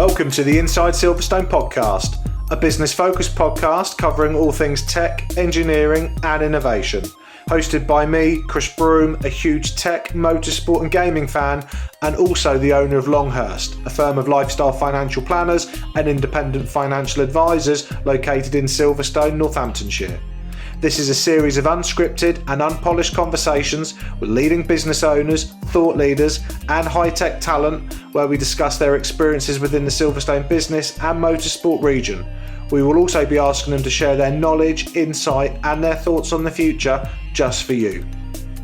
Welcome to the Inside Silverstone podcast, a business-focused podcast covering all things tech, engineering and innovation. Hosted by me, Chris Broome, a huge tech, motorsport and gaming fan, and also the owner of Longhurst, a firm of lifestyle financial planners and independent financial advisors located in Silverstone, Northamptonshire. This is a series of unscripted and unpolished conversations with leading business owners, thought leaders and high-tech talent where we discuss their experiences within the Silverstone business and motorsport region. We will also be asking them to share their knowledge, insight and their thoughts on the future just for you.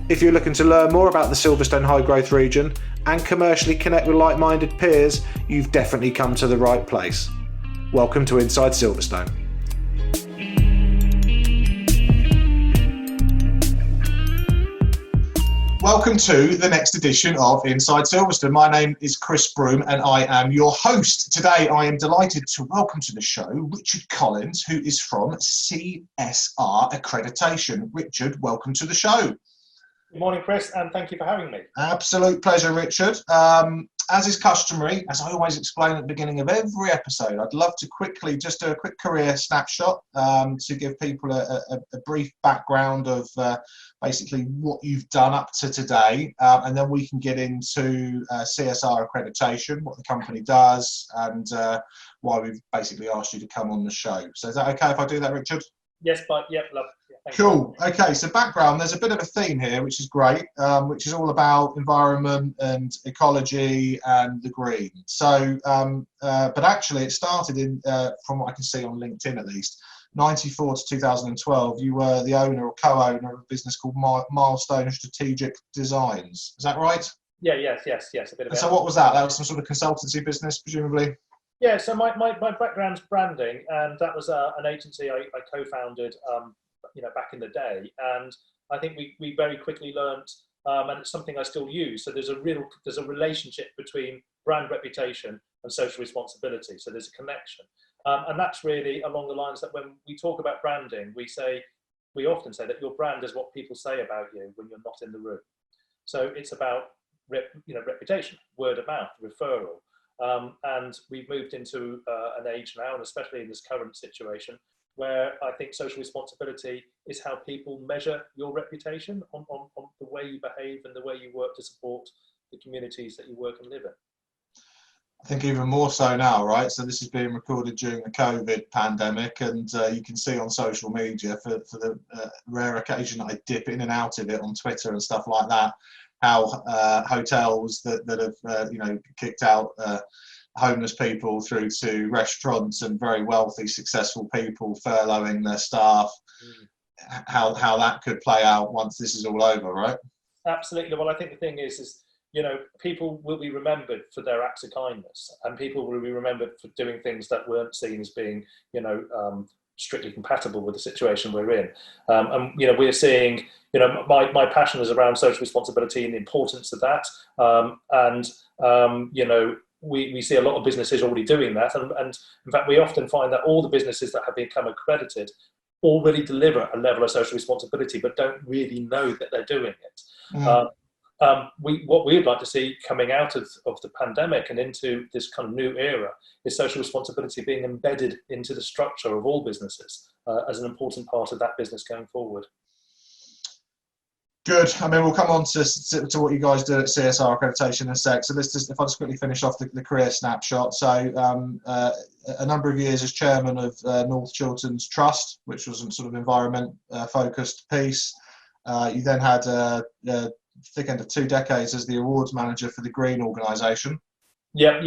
If you're looking to learn more about the Silverstone high growth region and commercially connect with like-minded peers, you've definitely come to the right place. Welcome to Inside Silverstone. Welcome to the next edition of Inside Silverstone. My name is Chris Broome and I am your host. Today I am delighted to welcome to the show Richard Collins, who is from CSR Accreditation. Richard, welcome to the show. Good morning, Chris, and thank you for having me. Absolute pleasure, Richard. As is customary, as I always explain at the beginning of every episode, I'd love to quickly just do a quick career snapshot to give people a brief background of basically what you've done up to today, and then we can get into CSR accreditation, what the company does, and why we've basically asked you to come on the show. So is that okay if I do that, Richard? Yes, but yeah, love. Cool. Okay, so background, there's a bit of a theme here, which is great, which is all about environment and ecology and the green. So, but actually it started in, from what I can see on LinkedIn at least, 94 to 2012, you were the owner or co-owner of a business called Milestone Strategic Designs. Is that right? Yeah, yes. A bit of so what was that? That was some sort of consultancy business, presumably? Yeah, so my background's branding, and that was an agency I co-founded back in the day, and I think we very quickly learned, and it's something I still use. So there's a relationship between brand reputation and social responsibility. So there's a connection, and that's really along the lines that when we talk about branding, we often say that your brand is what people say about you when you're not in the room. So it's about reputation, word of mouth, referral, and we've moved into an age now, and especially in this current situation, where I think social responsibility is how people measure your reputation on the way you behave and the way you work to support the communities that you work and live in. I think even more so now, right? So this is being recorded during the COVID pandemic, and you can see on social media, for the rare occasion I dip in and out of it on Twitter and stuff like that, how hotels that have kicked out homeless people through to restaurants and very wealthy, successful people furloughing their staff, how that could play out once this is all over, right? Absolutely. Well, I think the thing is people will be remembered for their acts of kindness, and people will be remembered for doing things that weren't seen as being, strictly compatible with the situation we're in. And we're seeing, my passion is around social responsibility and the importance of that. We see a lot of businesses already doing that, and in fact we often find that all the businesses that have become accredited already deliver a level of social responsibility but don't really know that they're doing it. What we'd like to see coming out of the pandemic and into this kind of new era is social responsibility being embedded into the structure of all businesses as an important part of that business going forward. Good. I mean, we'll come on to what you guys do at CSR Accreditation in a sec. So if I just quickly finish off the career snapshot. So a number of years as chairman of North Chilterns Trust, which was a sort of environment focused piece. You then had a thick end of 2 decades as the awards manager for the Green organisation. Yeah.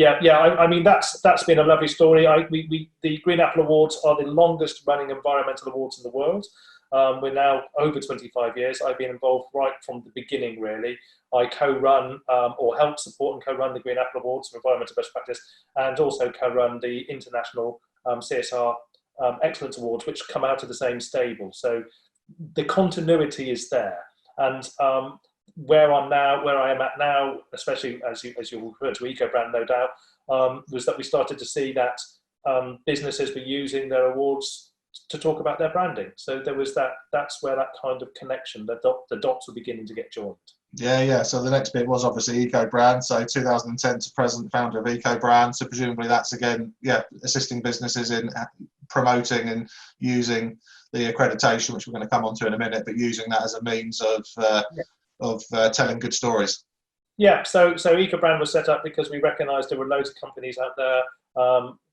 I mean, that's been a lovely story. The Green Apple Awards are the longest running environmental awards in the world. We're now over 25 years. I've been involved right from the beginning, really. I co-run or help support and co-run the Green Apple Awards for Environmental Best Practice, and also co-run the International CSR Excellence Awards, which come out of the same stable. So the continuity is there. And where I am at now, especially as you refer to EcoBrand, no doubt, was that we started to see that businesses were using their awards to talk about their branding. So there was that's where that kind of connection, the dots were beginning to get joined. Yeah. So the next bit was obviously Eco Brand. So 2010 to present, founder of Eco Brand. So presumably that's again, assisting businesses in promoting and using the accreditation, which we're going to come on to in a minute, but using that as a means of telling good stories. Yeah, so EcoBrand was set up because we recognised there were loads of companies out there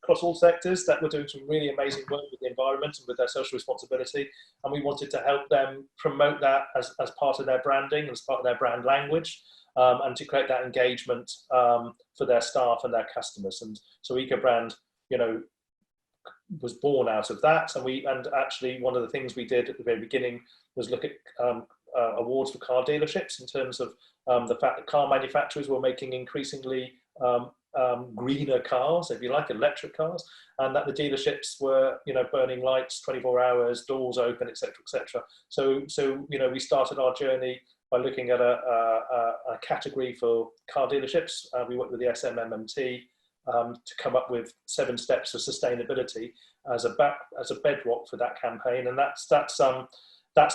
across all sectors that were doing some really amazing work with the environment and with their social responsibility, and we wanted to help them promote that as part of their branding, as part of their brand language, and to create that engagement for their staff and their customers. And so EcoBrand, was born out of that, and actually one of the things we did at the very beginning was look at awards for car dealerships in terms of the fact that car manufacturers were making increasingly greener cars, if you like, electric cars, and that the dealerships were, burning lights 24 hours, doors open, etc., etc. So we started our journey by looking at a category for car dealerships. We worked with the SMMT to come up with 7 steps of sustainability as a bedrock for that campaign, and that's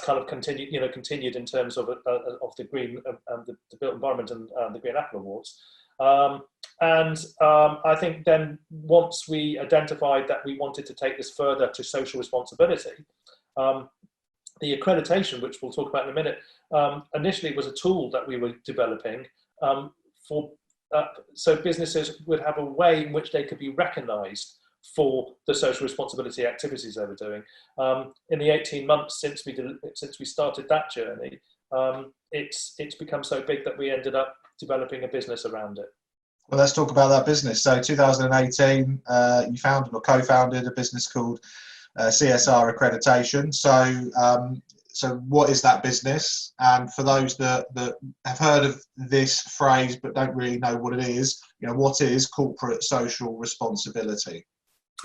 kind of continued in terms of the green, the built environment and the Green Apple Awards. I think then once we identified that we wanted to take this further to social responsibility, the accreditation, which we'll talk about in a minute, initially was a tool that we were developing so businesses would have a way in which they could be recognised for the social responsibility activities they were doing. In the 18 months since we started that journey, it's become so big that we ended up developing a business around it. Well, let's talk about that business. So 2018, you founded or co-founded a business called CSR Accreditation. So what is that business? And for those that have heard of this phrase but don't really know what it is, what is corporate social responsibility?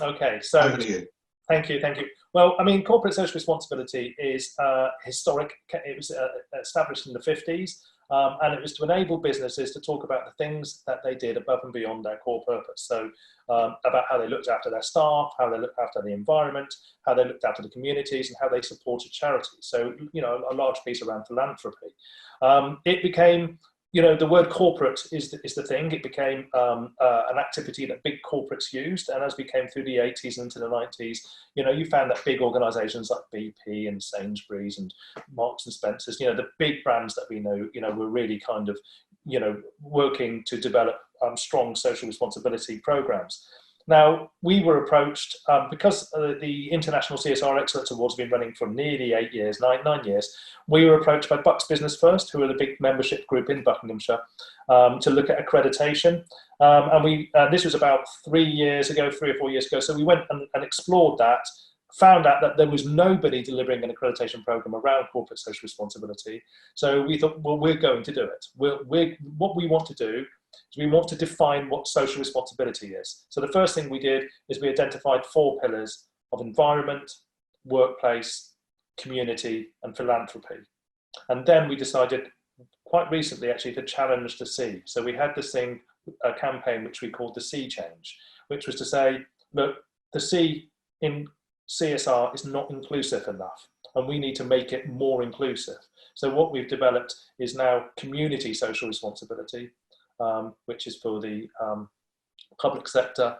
Okay, so over to you. Thank you. Well, I mean, corporate social responsibility is historic. It was established in the 50s, and it was to enable businesses to talk about the things that they did above and beyond their core purpose. So about how they looked after their staff, how they looked after the environment, how they looked after the communities, and how they supported charities. So, a large piece around philanthropy. It became, the word corporate is the thing. It became an activity that big corporates used, and as we came through the 80s and into the 90s, you found that big organisations like BP and Sainsbury's and Marks and Spencer's, the big brands that we know, were really kind of, working to develop strong social responsibility programs. Now, we were approached because the International CSR Excellence Awards have been running for nearly 8 years, 9 years. We were approached by Bucks Business First, who are the big membership group in Buckinghamshire, to look at accreditation. And this was about 3 or 4 years ago. So we went and explored that, found out that there was nobody delivering an accreditation program around corporate social responsibility. So we thought, well, we're going to do it. What we want to do is we want to define what social responsibility is. So the first thing we did is we identified 4 pillars of environment, workplace, community, and philanthropy. And then we decided quite recently actually to challenge the C. So we had this a campaign which we called the C Change, which was to say, look, the C in CSR is not inclusive enough, and we need to make it more inclusive. So what we've developed is now community social responsibility, which is for the public sector,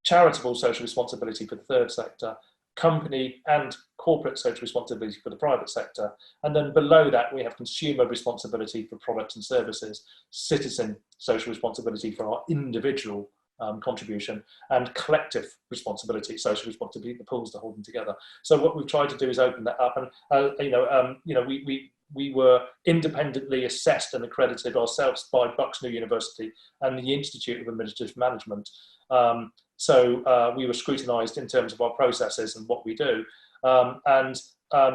charitable social responsibility for the third sector, company and corporate social responsibility for the private sector, and then below that we have consumer responsibility for products and services, citizen social responsibility for our individual contribution, and collective responsibility, social responsibility, the pools to hold them together. So what we've tried to do is open that up, and we were independently assessed and accredited ourselves by Bucks New University and the Institute of Administrative Management. So we were scrutinised in terms of our processes and what we do, and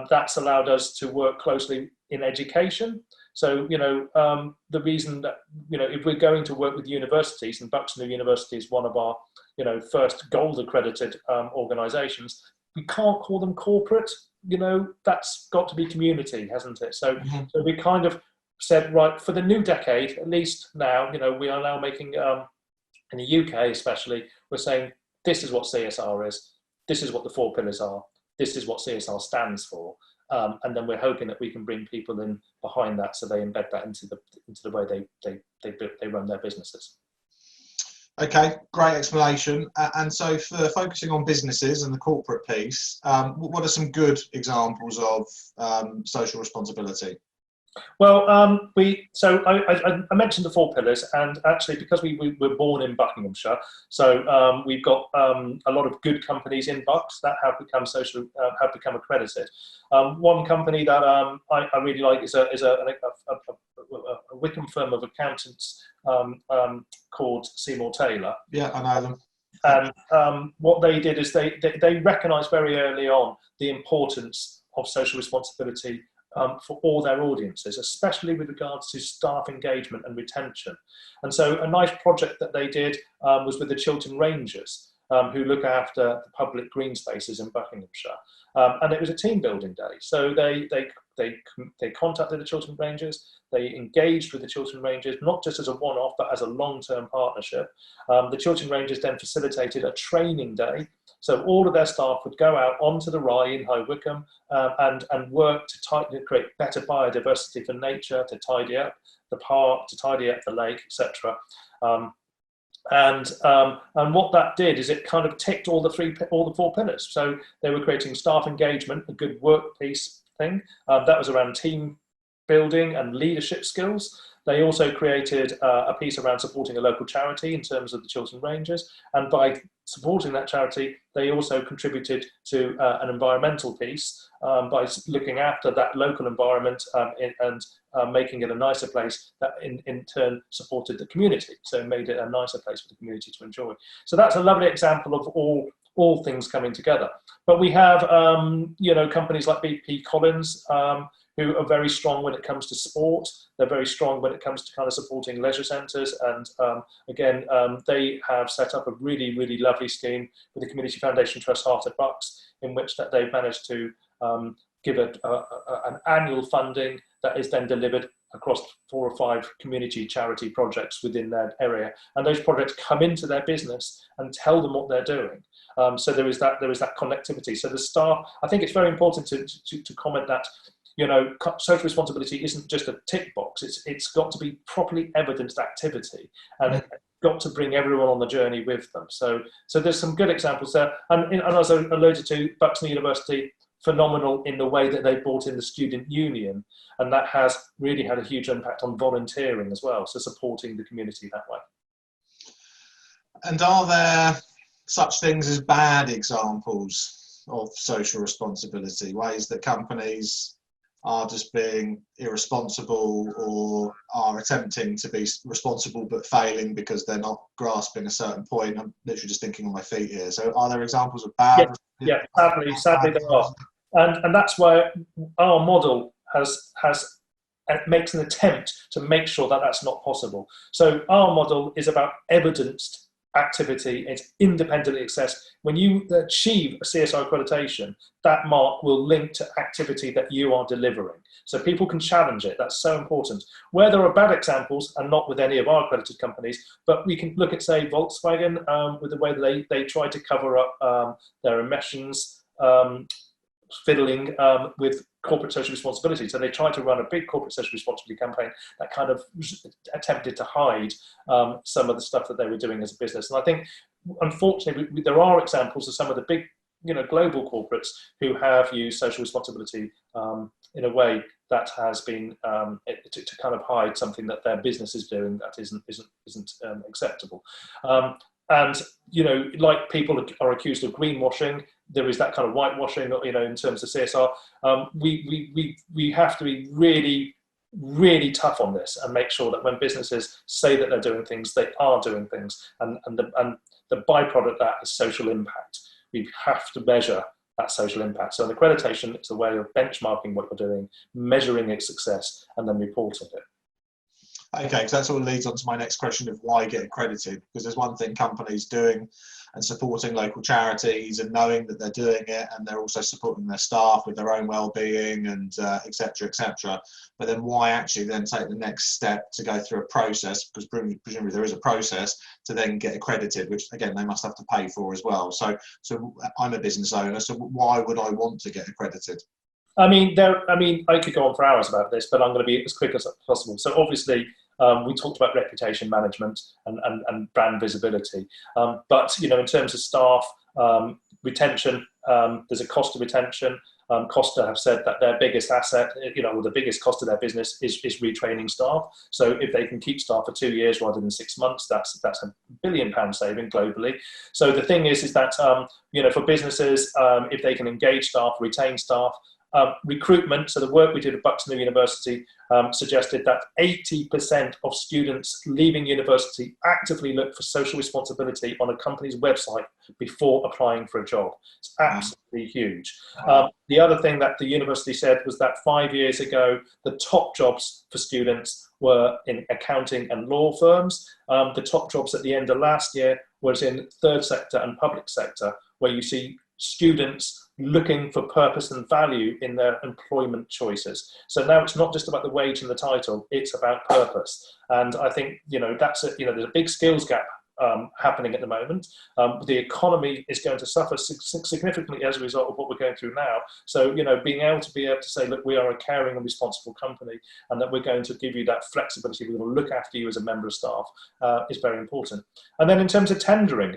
that's allowed us to work closely in education. So, the reason that, if we're going to work with universities, and Bucks New University is one of our, first gold accredited organisations, we can't call them corporate, that's got to be community, hasn't it? So, so we kind of said, right, for the new decade, at least now, we are now making, in the UK especially, we're saying, this is what CSR is, this is what the 4 pillars are, this is what CSR stands for. And then we're hoping that we can bring people in behind that, so they embed that into the way they run their businesses. Okay, great explanation. And so for focusing on businesses and the corporate piece, what are some good examples of social responsibility? Well, I mentioned the 4 pillars, and actually, because we were born in Buckinghamshire, so we've got a lot of good companies in Bucks that have become accredited. One company that I really like is a Wickham firm of accountants called Seymour Taylor. Yeah, I know them. And what they did is they recognised very early on the importance of social responsibility for all their audiences, especially with regards to staff engagement and retention. And so a nice project that they did was with the Chiltern Rangers, who look after the public green spaces in Buckinghamshire. And it was a team building day. So they contacted the Chiltern Rangers, they engaged with the Chiltern Rangers, not just as a one-off, but as a long-term partnership. The Chiltern Rangers then facilitated a training day. So all of their staff would go out onto the Rye in High Wycombe and work to create better biodiversity for nature, to tidy up the park, to tidy up the lake, etc. And what that did is it kind of ticked all the 4 pillars. So they were creating staff engagement, a good work piece thing. That was around team building and leadership skills. They also created a piece around supporting a local charity in terms of the Chiltern Rangers. And by supporting that charity, they also contributed to an environmental piece by looking after that local environment and making it a nicer place that in turn supported the community. So it made it a nicer place for the community to enjoy. So that's a lovely example of all things coming together. But we have, companies like BP Collins, who are very strong when it comes to sport. They're very strong when it comes to kind of supporting leisure centres. And again, they have set up a really, really lovely scheme with the Community Foundation Trust Heart at Bucks, in which that they've managed to give an annual funding that is then delivered across 4 or 5 community charity projects within their area. And those projects come into their business and tell them what they're doing. So there is that connectivity. So the staff, I think it's very important to comment that, social responsibility isn't just a tick box. It's got to be properly evidenced activity, and it's got to bring everyone on the journey with them. So there's some good examples there. And as I alluded to, Buxton University, phenomenal in the way that they brought in the student union, and that has really had a huge impact on volunteering as well. So supporting the community that way. And are there such things as bad examples of social responsibility, ways that companies are just being irresponsible or are attempting to be responsible but failing because they're not grasping a certain point? I'm literally just thinking on my feet here. So are there examples of bad? Yeah, sadly there are. And that's where our model makes an attempt to make sure that that's not possible. So our model is about evidenced activity. It's independently assessed. When you achieve a CSR accreditation, that mark will link to activity that you are delivering. So people can challenge it. That's so important. Where there are bad examples, and not with any of our accredited companies, but we can look at, say, Volkswagen, with the way they try to cover up their emissions, fiddling with corporate social responsibility. So they tried to run a big corporate social responsibility campaign that kind of attempted to hide some of the stuff that they were doing as a business. And I think, unfortunately, there are examples of some of the big, global corporates who have used social responsibility in a way that has been to kind of hide something that their business is doing that isn't acceptable. And like people are accused of greenwashing, there is that kind of whitewashing, in terms of CSR. We have to be really, really tough on this and make sure that when businesses say that they're doing things, they are doing things, and the byproduct of that is social impact. We have to measure that social impact. So an accreditation is a way of benchmarking what you're doing, measuring its success, and then reporting it. Okay, because that sort of leads on to my next question of why get accredited. Because there's one thing companies doing and supporting local charities and knowing that they're doing it, and they're also supporting their staff with their own well-being and et cetera, et cetera. But then why actually then take the next step to go through a process, because presumably there is a process to then get accredited, which again they must have to pay for as well. So I'm a business owner, so why would I want to get accredited? I mean, I could go on for hours about this, but I'm going to be as quick as possible. So obviously, we talked about reputation management and brand visibility. But, you know, in terms of staff retention, there's a cost of retention. Costa have said that their biggest asset, you know, or the biggest cost of their business is retraining staff. So if they can keep staff for 2 years rather than 6 months, that's £1 billion saving globally. So the thing is that, you know, for businesses, if they can engage staff, retain staff, recruitment, so the work we did at Buxton University suggested that 80% of students leaving university actively look for social responsibility on a company's website before applying for a job. It's absolutely huge. The other thing that the university said was that 5 years ago, the top jobs for students were in accounting and law firms. The top jobs at the end of last year was in third sector and public sector, where you see students looking for purpose and value in their employment choices. So now it's not just about the wage and the title, it's about purpose. And I think, you know, that's a, you know, there's a big skills gap happening at the moment. The economy is going to suffer significantly as a result of what we're going through now. So, you know, being able to say, look, we are a caring and responsible company, and that we're going to give you that flexibility, we're going to look after you as a member of staff, is very important. And then in terms of tendering,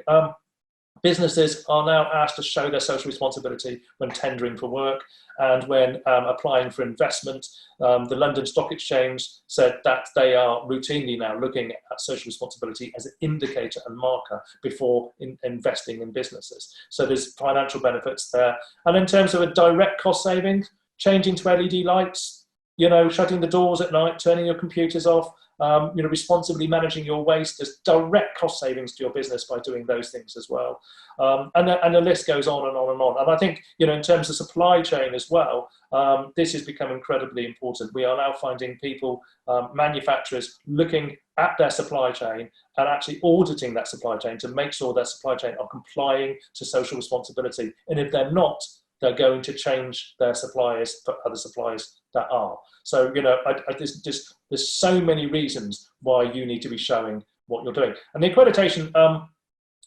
businesses are now asked to show their social responsibility when tendering for work and when applying for investment. The London Stock Exchange said that they are routinely now looking at social responsibility as an indicator and marker before investing in businesses. So there's financial benefits there. And in terms of a direct cost saving, changing to LED lights, you know, shutting the doors at night, turning your computers off, you know, responsibly managing your waste. There's direct cost savings to your business by doing those things as well. And the list goes on and on and on. And I think, you know, in terms of supply chain as well, this has become incredibly important. We are now finding people, manufacturers, looking at their supply chain and actually auditing that supply chain to make sure their supply chain are complying to social responsibility. And if they're not, they're going to change their suppliers for other suppliers that are. So, you know, there's so many reasons why you need to be showing what you're doing. And the accreditation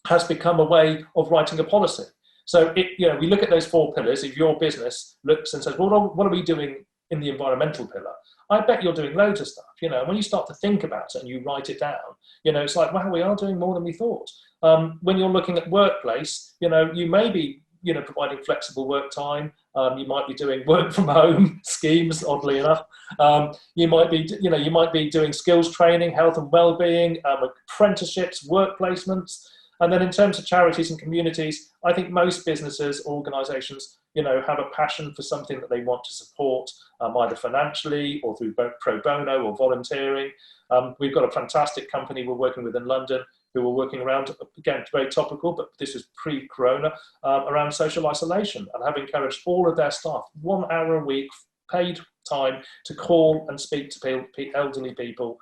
has become a way of writing a policy. So, you know, we look at those 4 pillars. If your business looks and says, well, what are we doing in the environmental pillar? I bet you're doing loads of stuff. You know, when you start to think about it and you write it down, you know, it's like, wow, we are doing more than we thought. When you're looking at workplace, you know, you may be, you know, providing flexible work time. You might be doing work from home schemes, oddly enough. You might be doing skills training, health and well-being, apprenticeships, work placements. And then in terms of charities and communities, I think most businesses, organisations, you know, have a passion for something that they want to support, either financially or through pro bono or volunteering. We've got a fantastic company we're working with in London who were working around, again, very topical, but this is pre-corona, around social isolation, and have encouraged all of their staff, 1 hour a week, paid time, to call and speak to elderly people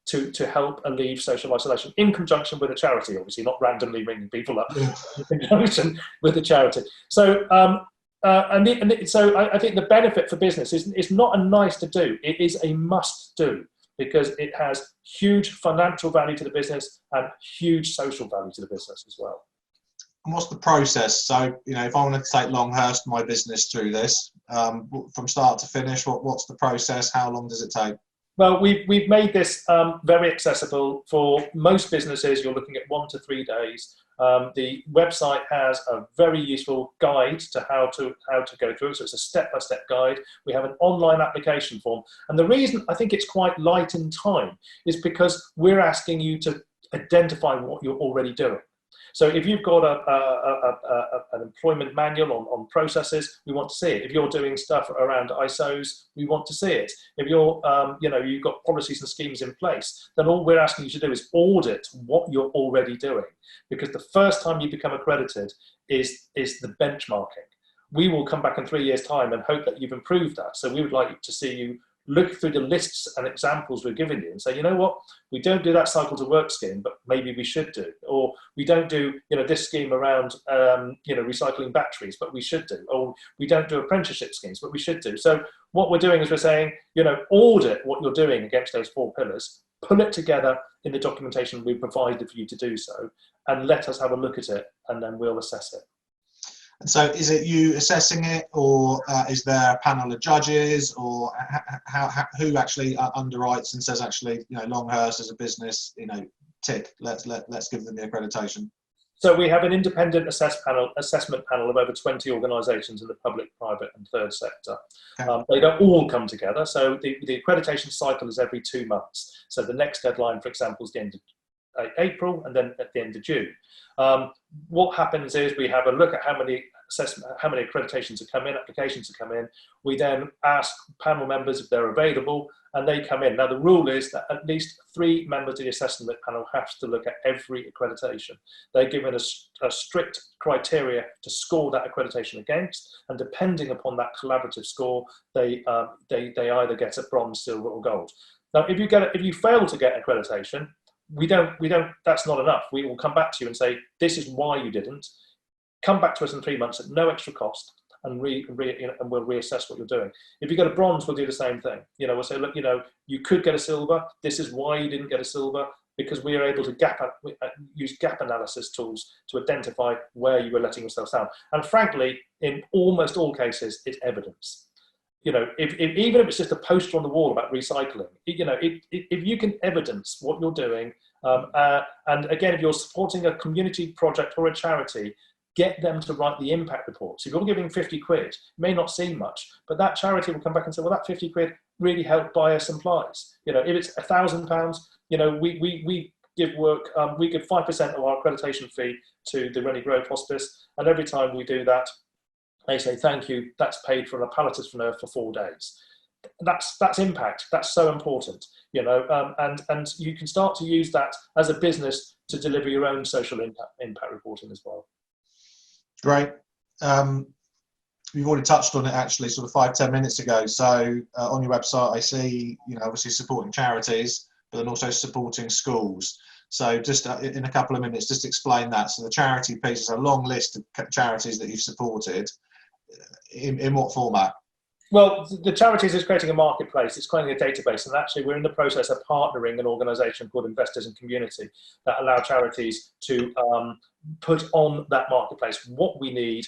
to help alleviate social isolation, in conjunction with a charity, obviously, not randomly ringing people up, in conjunction with a charity. So, so I think the benefit for business is not a nice to do, it is a must do, because it has huge financial value to the business and huge social value to the business as well. And what's the process? So, you know, if I wanted to take Longhurst, my business, through this, from start to finish, what's the process? How long does it take? Well, we've made this very accessible for most businesses. You're looking at 1 to 3 days. The website has a very useful guide to how to go through it. So it's a step-by-step guide. We have an online application form. And the reason I think it's quite light in time is because we're asking you to identify what you're already doing. So if you've got an employment manual on processes, we want to see it. If you're doing stuff around ISOs, we want to see it. If you're, you know, you've got policies and schemes in place, then all we're asking you to do is audit what you're already doing. Because the first time you become accredited is the benchmarking. We will come back in 3 years' time and hope that you've improved that. So we would like to see you look through the lists and examples we're giving you and say, you know what, we don't do that cycle to work scheme, but maybe we should do. Or we don't do, this scheme around, recycling batteries, but we should do. Or we don't do apprenticeship schemes, but we should do. So what we're doing is we're saying, audit what you're doing against those 4 pillars, pull it together in the documentation we provided for you to do so, and let us have a look at it, and then we'll assess it. And so is it you assessing it, or is there a panel of judges, or who actually underwrites and says, actually, Longhurst as a business, tick, let's give them the accreditation? So we have an independent assessment panel of over 20 organisations in the public, private and third sector. Okay. They don't all come together. So the accreditation cycle is every 2 months. So the next deadline, for example, is the end of April, and then at the end of June. What happens is we have a look at how many accreditations have come in, applications have come in. We then ask panel members if they're available, and they come in. Now, the rule is that at least 3 members of the assessment panel have to look at every accreditation. They're given a strict criteria to score that accreditation against, and depending upon that collaborative score, they either get a bronze, silver, or gold. Now, if you fail to get accreditation, we don't. That's not enough. We will come back to you and say, this is why you didn't. Come back to us in 3 months at no extra cost, and and we'll reassess what you're doing. If you get a bronze, we'll do the same thing. We'll say, look, you could get a silver. This is why you didn't get a silver, because we are able to use gap analysis tools to identify where you were letting yourself down. And frankly, in almost all cases, it's evidence. Even if it's just a poster on the wall about recycling, if you can evidence what you're doing, and again, if you're supporting a community project or a charity, get them to write the impact reports. If you're giving 50 quid, it may not seem much, but that charity will come back and say, well, that 50 quid really helped buy us supplies. If it's £1,000, we give work, we give 5% of our accreditation fee to the Rennie Grove Hospice, and every time we do that, they say, thank you, that's paid for a palliative for her for 4 days. That's impact. That's so important, and you can start to use that as a business to deliver your own social impact reporting as well. Great. We've already touched on it actually sort of 5-10 minutes ago. So on your website, I see, obviously supporting charities, but then also supporting schools. So just in a couple of minutes, just explain that. So the charity piece is a long list of charities that you've supported. In what format? Well, the charities is creating a marketplace. It's creating a database, and actually we're in the process of partnering an organisation called Investors in Community that allow charities to put on that marketplace what we need,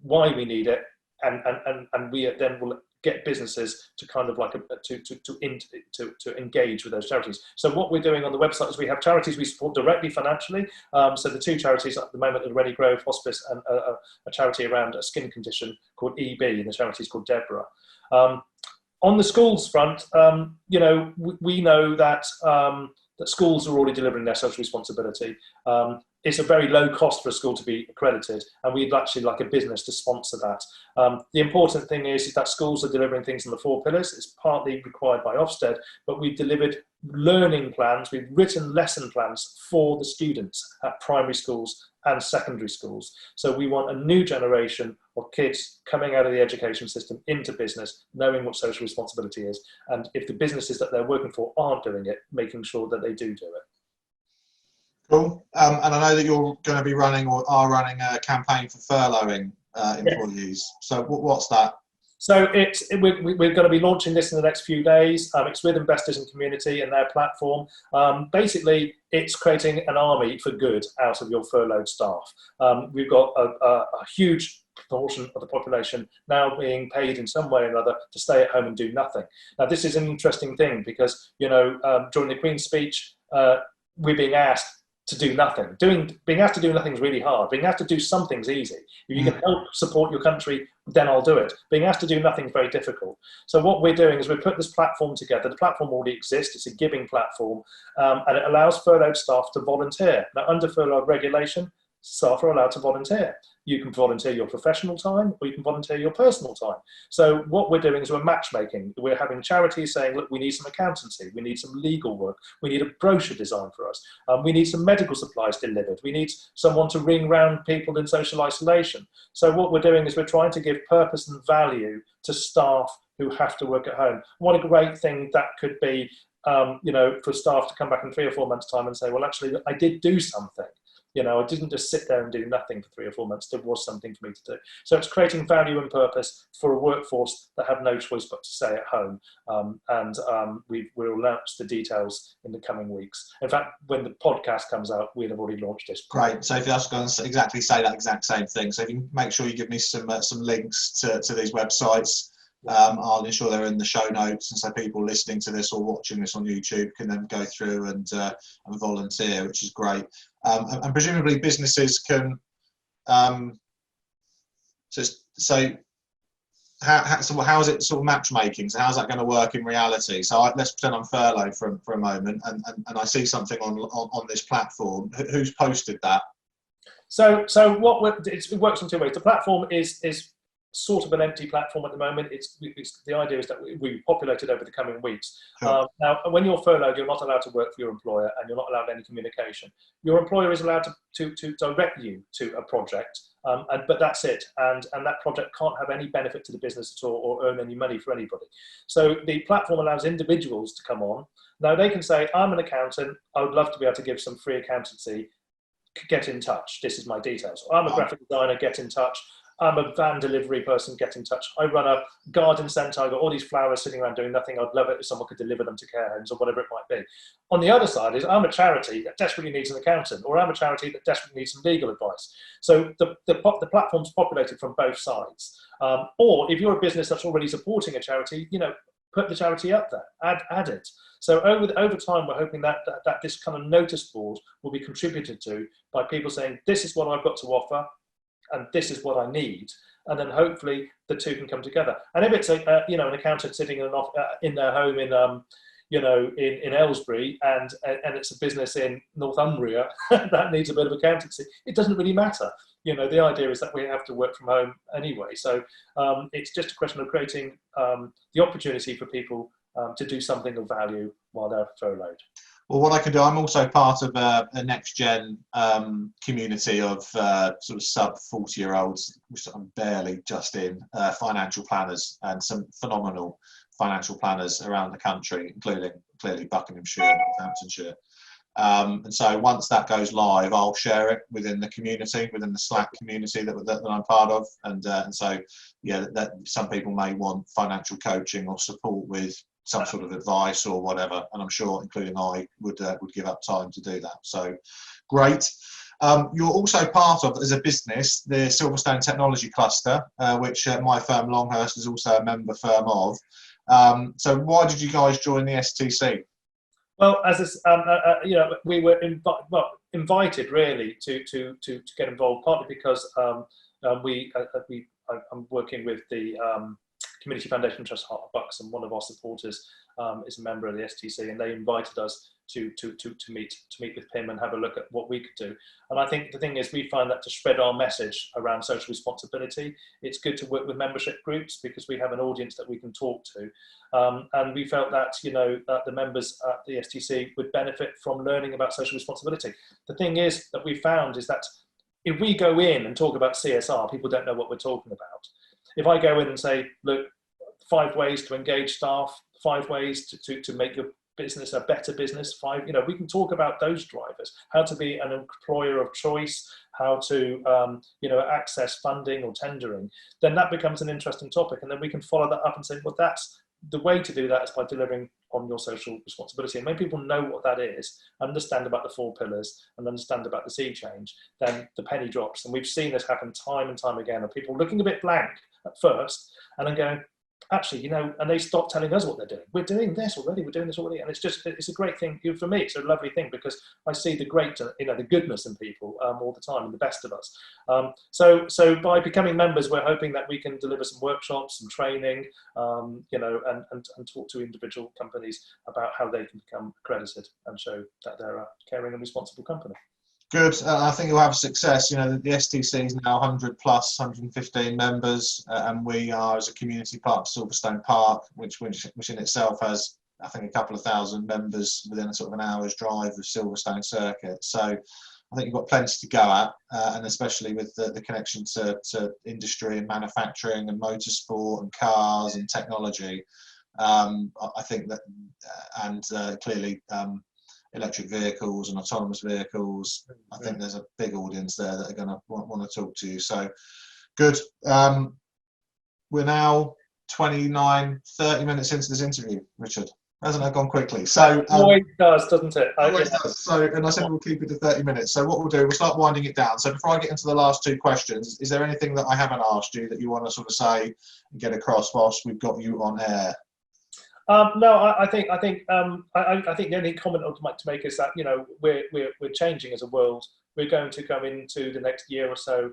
why we need it, and we then will get businesses to kind of like to engage with those charities. So what we're doing on the website is we have charities we support directly financially. So the 2 charities at the moment are Rennie Grove Hospice and a charity around a skin condition called EB, and the charity is called Deborah. On the schools front, we know that that schools are already delivering their social responsibility. It's a very low cost for a school to be accredited, and we'd actually like a business to sponsor that. The important thing is that schools are delivering things in the 4 pillars. It's partly required by Ofsted, but we've delivered learning plans, we've written lesson plans for the students at primary schools and secondary schools. So we want a new generation of kids coming out of the education system into business, knowing what social responsibility is. And if the businesses that they're working for aren't doing it, making sure that they do it. Cool. And I know that you're going to be running or are running a campaign for furloughing employees. So what's that? So we're going to be launching this in the next few days. It's with Investors in Community and their platform. Basically, it's creating an army for good out of your furloughed staff. We've got a huge proportion of the population now being paid in some way or another to stay at home and do nothing. Now, this is an interesting thing because, during the Queen's speech, we're being asked to do nothing. Being asked to do nothing is really hard. Being asked to do something's easy. If you can help support your country, then I'll do it. Being asked to do nothing is very difficult. So what we're doing is we put this platform together. The platform already exists. It's a giving platform, and it allows furloughed staff to volunteer. Now, under furlough regulation, staff are allowed to volunteer. You can volunteer your professional time, or you can volunteer your personal time. So what we're doing is we're matchmaking. We're having charities saying, look, we need some accountancy, we need some legal work, we need a brochure designed for us, we need some medical supplies delivered, we need someone to ring round people in social isolation. So what we're doing is we're trying to give purpose and value to staff who have to work at home. What a great thing that could be, for staff to come back in 3 or 4 months' time and say, well, actually, I did do something. I didn't just sit there and do nothing for 3 or 4 months. There was something for me to do. So it's creating value and purpose for a workforce that have no choice but to stay at home. We'll announce the details in the coming weeks. In fact, when the podcast comes out, we'll have already launched this. Great. So if you're just going to exactly say that exact same thing, so if you make sure you give me some links to these websites, I'll ensure they're in the show notes, and so people listening to this or watching this on YouTube can then go through and volunteer, which is great. And presumably businesses can. So how is it sort of matchmaking? So how's that going to work in reality? So let's pretend I'm furloughed for a moment, and I see something on this platform. Who's posted that? So it works in 2 ways. The platform is sort of an empty platform at the moment. The idea is that we populate it over the coming weeks. Sure. Now, when you're furloughed, you're not allowed to work for your employer, and you're not allowed any communication. Your employer is allowed to direct you to a project, but that's it. And that project can't have any benefit to the business at all or earn any money for anybody. So the platform allows individuals to come on. Now they can say, I'm an accountant. I would love to be able to give some free accountancy. Get in touch. This is my details. I'm a graphic designer. Get in touch. I'm a van delivery person, get in touch. I run a garden centre, I've got all these flowers sitting around doing nothing. I'd love it if someone could deliver them to care homes or whatever it might be. On the other side is I'm a charity that desperately needs an accountant, or I'm a charity that desperately needs some legal advice. So the platform's populated from both sides. Or if you're a business that's already supporting a charity, put the charity up there, add it. So over time, we're hoping that this kind of notice board will be contributed to by people saying, this is what I've got to offer, and this is what I need, and then hopefully the two can come together. And if it's an accountant sitting in their home in Aylesbury, and it's a business in Northumbria that needs a bit of accountancy, it doesn't really matter. The idea is that we have to work from home anyway. So it's just a question of creating the opportunity for people to do something of value while they're furloughed. Well, what I can do, I'm also part of a next-gen community of sort of sub-40-year-olds, which I'm barely just in, financial planners, and some phenomenal financial planners around the country, including clearly Buckinghamshire and Northamptonshire. And so once that goes live, I'll share it within the community, within the Slack community that I'm part of. And so, that some people may want financial coaching or support with some sort of advice or whatever, and I'm sure, including I, would give up time to do that. So, great. You're also part of, as a business, the Silverstone Technology Cluster, which my firm Longhurst is also a member firm of. So, why did you guys join the STC? Well, as we were invited really to get involved, partly because I'm working with the Community Foundation Trust Heart of Bucks, and one of our supporters is a member of the STC, and they invited us to meet with Pim and have a look at what we could do. And I think the thing is, we find that to spread our message around social responsibility, it's good to work with membership groups because we have an audience that we can talk to. And we felt that that the members at the STC would benefit from learning about social responsibility. The thing is that we found is that if we go in and talk about CSR, people don't know what we're talking about. If I go in and say, look, 5 ways to engage staff, 5 ways to make your business a better business, we can talk about those drivers, how to be an employer of choice, how to access funding or tendering, then that becomes an interesting topic. And then we can follow that up and say, well, that's the way to do that is by delivering on your social responsibility. And when people know what that is, understand about the 4 pillars and understand about the sea change, then the penny drops. And we've seen this happen time and time again, of people looking a bit blank at first and then going, actually, and they stop telling us what they're doing. We're doing this already. And it's a great thing. For me, it's a lovely thing because I see the great, the goodness in people all the time, and the best of us. So by becoming members, we're hoping that we can deliver some workshops, some training, and talk to individual companies about how they can become accredited and show that they're a caring and responsible company. Good. I think you'll have success. The STC is now 100 plus, 115 members, and we are, as a community part of Silverstone Park, which in itself has, I think, a couple of thousand members within a sort of an hour's drive of Silverstone Circuit. So I think you've got plenty to go at, and especially with the connection to industry and manufacturing and motorsport and cars and technology. I think that, and clearly electric vehicles and autonomous vehicles, I think there's a big audience there that are going to want to talk to you. So good. We're now 29, 30 minutes into this interview, Richard. Hasn't that gone quickly? So always does, doesn't it? Always does. So, and I said we'll keep it to 30 minutes. So what we'll do, we'll start winding it down. So before I get into the last two questions, is there anything that I haven't asked you that you want to sort of say and get across whilst we've got you on air? No, I think the only comment I'd like to make is that, you know, we're changing as a world. We're going to go into the next year or so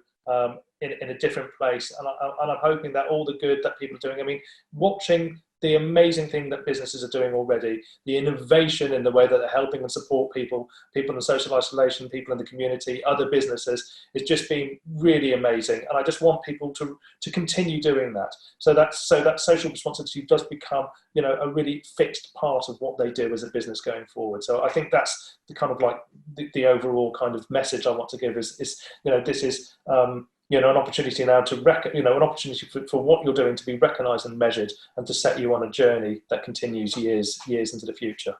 in a different place, and I'm hoping that all the good that people are doing. I mean, watching the amazing thing that businesses are doing already, the innovation in the way that they're helping and support people in social isolation, people in the community, other businesses, it's just been really amazing. And I just want people to continue doing that. So that social responsibility does become, you know, a really fixed part of what they do as a business going forward. So I think that's the kind of like the overall kind of message I want to give is you know, this is, you know, an opportunity now to an opportunity for what you're doing to be recognised and measured, and to set you on a journey that continues years into the future.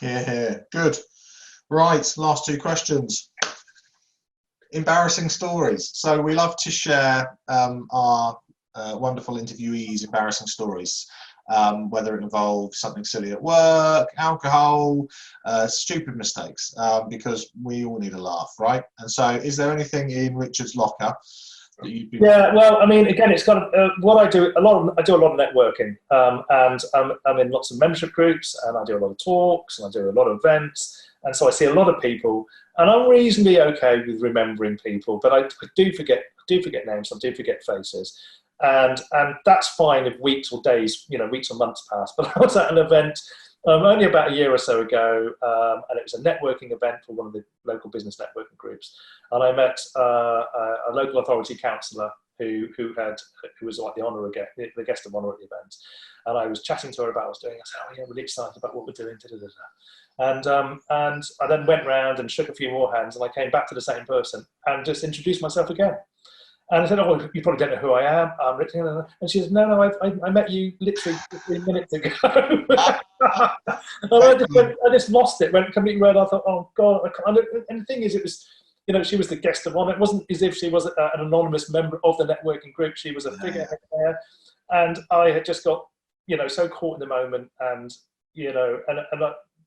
Yeah, good. Right, last two questions. Embarrassing stories. So we love to share our wonderful interviewees' embarrassing stories. Whether it involves something silly at work, alcohol, stupid mistakes, because we all need a laugh, right? And so, is there anything in Richard's locker that you'd be? Yeah, well, I mean, again, it's kind of what I do. I do a lot of networking, and I'm in lots of membership groups, and I do a lot of talks, and I do a lot of events, and so I see a lot of people, and I'm reasonably okay with remembering people, but I do forget names, I do forget faces. And that's fine if weeks or days, you know, weeks or months pass. But I was at an event only about a year or so ago, and it was a networking event for one of the local business networking groups. And I met a local authority councillor who was like the guest of honour at the event. And I was chatting to her about what I was doing. I said, "Oh yeah, really excited about what we're doing." And I then went round and shook a few more hands, and I came back to the same person and just introduced myself again. And I said, "Oh, well, you probably don't know who I am. I'm Richard." And she said, "No, I met you literally 15 minutes ago." And I just lost it, went completely red. I thought, "Oh God!" And the thing is, it was, you know, she was the guest of honour. It wasn't as if she was an anonymous member of the networking group. She was a figurehead there, and I had just got, you know, so caught in the moment, and you know,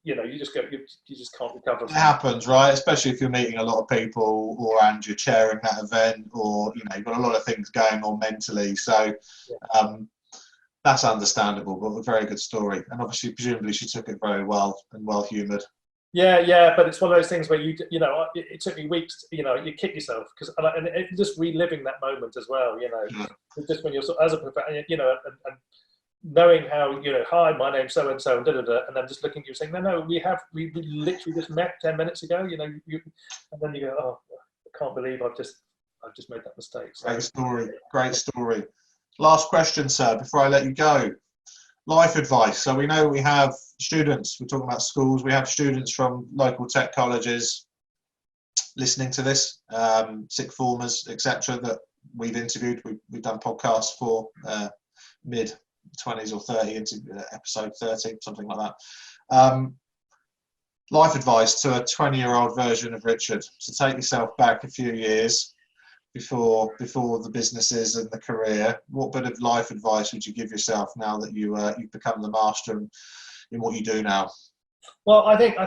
you know, you just can't recover. It happens, right? Especially if you're meeting a lot of people, and you're chairing that event, or you know, you've got a lot of things going on mentally. So that's understandable, but a very good story. And obviously, presumably, she took it very well and well humoured. Yeah, but it's one of those things where you know, it took me weeks. You know, you kick yourself and just reliving that moment as well. You know, just when you're as a professional, you know, and knowing how, you know, "Hi, my name's so and so," and and then just looking at you saying, "No, we literally just met 10 minutes ago." You know, and then you go, "Oh, I can't believe I've just made that mistake." So, Great story. Last question, sir, before I let you go. Life advice. So we know we have students. We're talking about schools. We have students from local tech colleges listening to this, sixth formers, etc. That we've interviewed. We've done podcasts for mid 20s or 30 into episode 30, something like that. Life advice to a 20-year-old version of Richard. So take yourself back a few years before the businesses and the career. What bit of life advice would you give yourself now that you've become the master in what you do now? Well, I think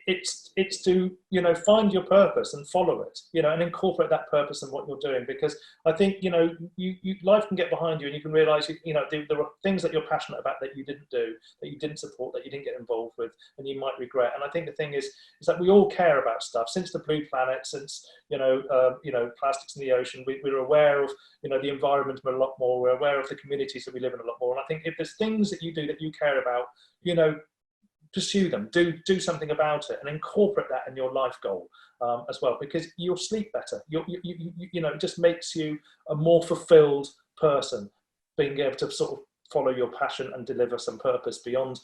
it's to, you know, find your purpose and follow it, you know, and incorporate that purpose in what you're doing, because I think, you know, you life can get behind you, and you can realise, you know, there are things that you're passionate about that you didn't do, that you didn't support, that you didn't get involved with, and you might regret. And I think the thing is that we all care about stuff. Since the Blue Planet, since you know, plastics in the ocean, we're aware of, you know, the environment a lot more. We're aware of the communities that we live in a lot more. And I think if there's things that you do that you care about, you know, pursue them, do something about it, and incorporate that in your life goal as well, because you'll sleep better. You know, it just makes you a more fulfilled person, being able to sort of follow your passion and deliver some purpose beyond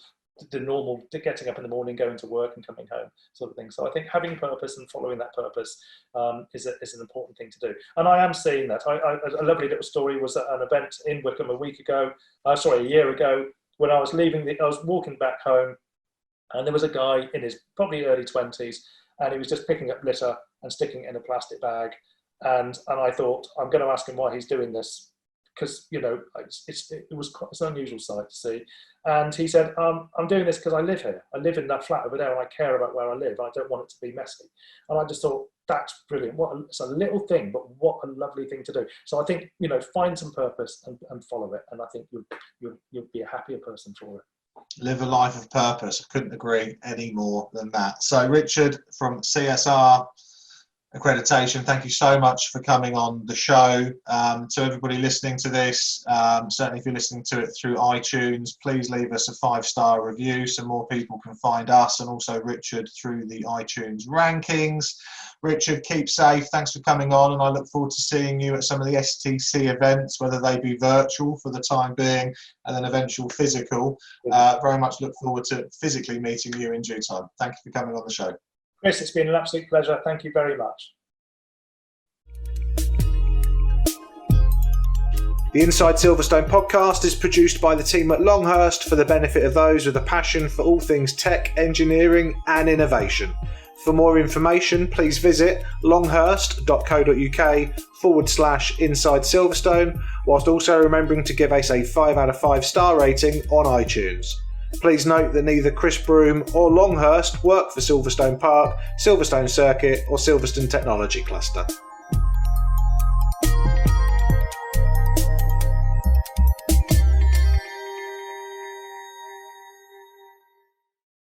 the normal getting up in the morning, going to work and coming home sort of thing. So I think having purpose and following that purpose is an important thing to do. And I am seeing that. A lovely little story was at an event in Wickham a year ago, when I was I was walking back home, and there was a guy in his probably early 20s, and he was just picking up litter and sticking it in a plastic bag. And I thought, I'm going to ask him why he's doing this, because it's an unusual sight to see. And he said, I'm doing this because I live here. I live in that flat over there, and I care about where I live. I don't want it to be messy. And I just thought, that's brilliant. It's a little thing, but what a lovely thing to do. So I think, find some purpose and follow it. And I think you'll be a happier person for it. Live a life of purpose. I couldn't agree any more than that. So Richard from CSR Accreditation, thank you so much for coming on the show. To everybody listening to this, certainly if you're listening to it through iTunes, please leave us a 5-star review so more people can find us, and also Richard through the iTunes rankings. Richard, keep safe. Thanks for coming on, and I look forward to seeing you at some of the STC events, whether they be virtual for the time being and then eventual physical. Very much look forward to physically meeting you in due time. Thank you for coming on the show. Chris, it's been an absolute pleasure. Thank you very much. The Inside Silverstone podcast is produced by the team at Longhurst for the benefit of those with a passion for all things tech, engineering and innovation. For more information, please visit longhurst.co.uk/Inside Silverstone, whilst also remembering to give us a 5 out of 5 star rating on iTunes. Please note that neither Chris Broome or Longhurst work for Silverstone Park, Silverstone Circuit or Silverstone Technology Cluster.